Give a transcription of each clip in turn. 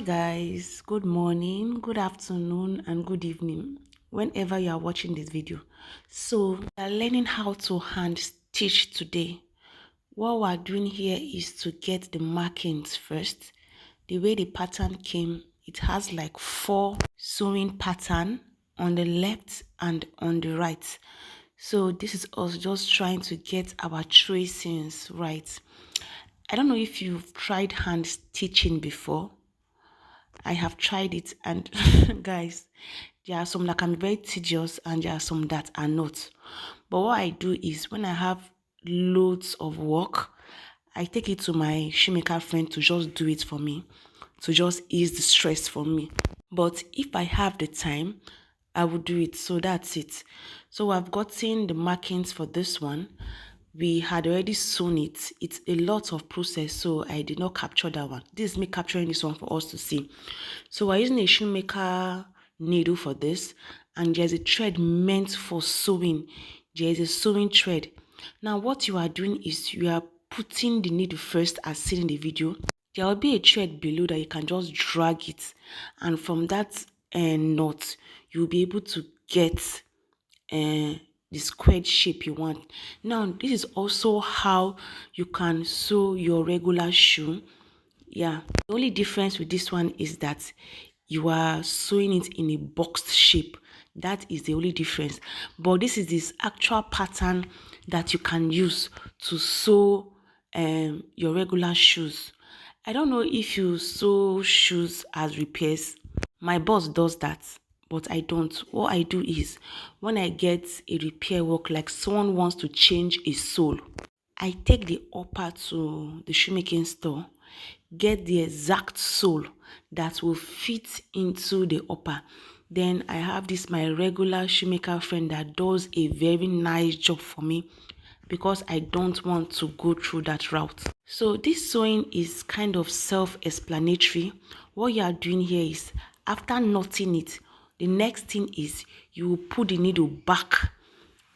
Guys, good morning, good afternoon, and good evening whenever you are watching this video. So we are learning how to hand stitch today. What we're doing here is to get the markings first. The way the pattern came, it has like 4 sewing pattern on the left and on the right. So this is us just trying to get our tracings right. I don't know if you've tried hand stitching before. I have tried it, and guys, there are some that can be very tedious and there are some that are not. But what I do is when I have loads of work, I take it to my shoemaker friend to just do it for me, to just ease the stress for me. But if I have the time, I will do it. So that's it. So I've gotten the markings for this one. We had already sewn it. It's a lot of process, so I did not capture that one. This is me capturing this one for us to see. So we're using a shoemaker needle for this, and there's a thread meant for sewing. There is a sewing thread. Now what you are doing is you are putting the needle first, as seen in the video. There will be a thread below that you can just drag it, and from that knot you'll be able to get the squared shape you want. Now this is also how you can sew your regular shoe. Yeah, the only difference with this one is that you are sewing it in a boxed shape. That is the only difference. But this actual pattern that you can use to sew your regular shoes. I don't know if you sew shoes as repairs. My boss does that, but I don't. What I do is when I get a repair work, like someone wants to change a sole, I take the upper to the shoemaking store, get the exact sole that will fit into the upper. Then I have this my regular shoemaker friend that does a very nice job for me because I don't want to go through that route. So this sewing is kind of self-explanatory. What you are doing here is after knotting it, the next thing is you put the needle back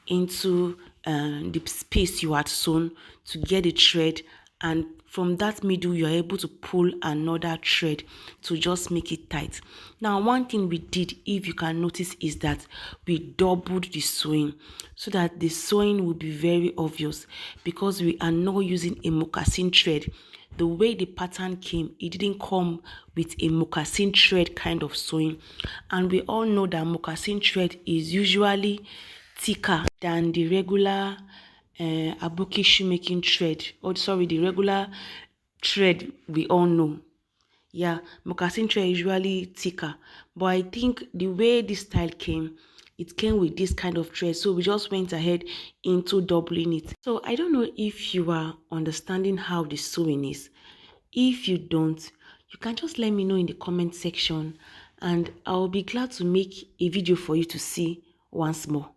into the space you had sewn to get the thread, and from that middle you are able to pull another thread to just make it tight. Now one thing we did, if you can notice, is that we doubled the sewing so that the sewing will be very obvious, because we are not using a moccasin thread. The way the pattern came, it didn't come with a moccasin thread kind of sewing, and we all know that moccasin thread is usually thicker than the regular aboki shoemaking thread, or sorry, the regular thread we all know. Yeah, moccasin thread is usually thicker, but I think the way this style came, it came with this kind of thread, so we just went ahead into doubling it. So I don't know if you are understanding how the sewing is. If you don't, you can just let me know in the comment section, and I'll be glad to make a video for you to see once more.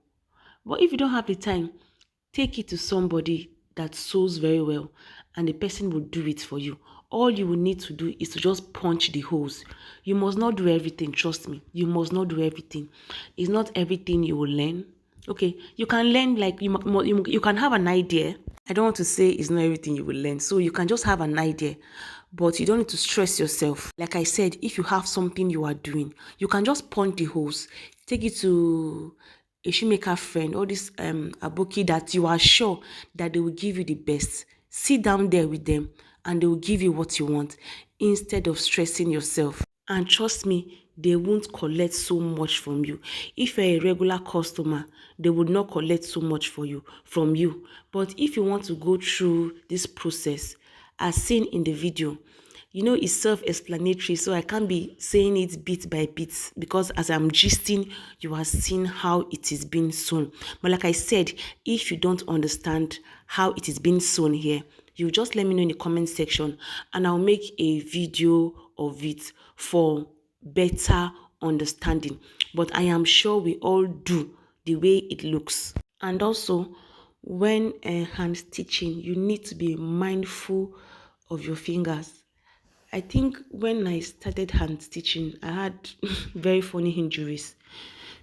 But if you don't have the time, take it to somebody that sews very well, and the person will do it for you. All you will need to do is to just punch the holes. You must not do everything, trust me. You must not do everything. It's not everything you will learn. Okay, you can learn, like you can have an idea. I don't want to say it's not everything you will learn. So you can just have an idea, but you don't need to stress yourself. Like I said, if you have something you are doing, you can just punch the holes, take it to a shoemaker friend or this aboki that you are sure that they will give you the best. Sit down there with them and they will give you what you want instead of stressing yourself. And trust me, they won't collect so much from you. If you're a regular customer, they would not collect so much from you. But if you want to go through this process, as seen in the video, you know, it's self-explanatory, so I can't be saying it bit by bit, because as I'm gisting, you are seeing how it is being sewn. But like I said, if you don't understand how it is being sewn here, you just let me know in the comment section, and I'll make a video of it for better understanding. But I am sure we all do the way it looks. And also, when hand stitching, you need to be mindful of your fingers. I think when I started hand stitching, I had very funny injuries.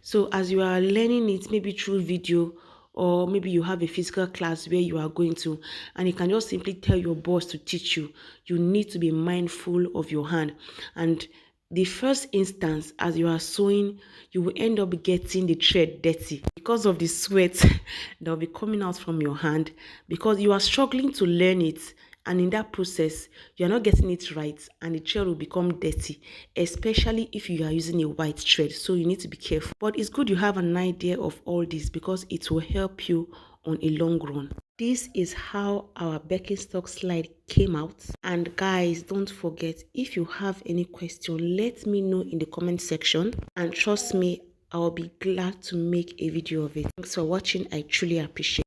So as you are learning it, maybe through video or maybe you have a physical class where you are going to, and you can just simply tell your boss to teach you. You need to be mindful of your hand. And the first instance, as you are sewing, you will end up getting the thread dirty because of the sweat that will be coming out from your hand, because you are struggling to learn it, and in that process you are not getting it right, and the thread will become dirty, especially if you are using a white thread. So you need to be careful. But it's good you have an idea of all this, because it will help you on a long run. This is how our Birkenstock slide came out. And guys, don't forget, if you have any question, let me know in the comment section, and trust me, I'll be glad to make a video of it. Thanks for watching. I truly appreciate it.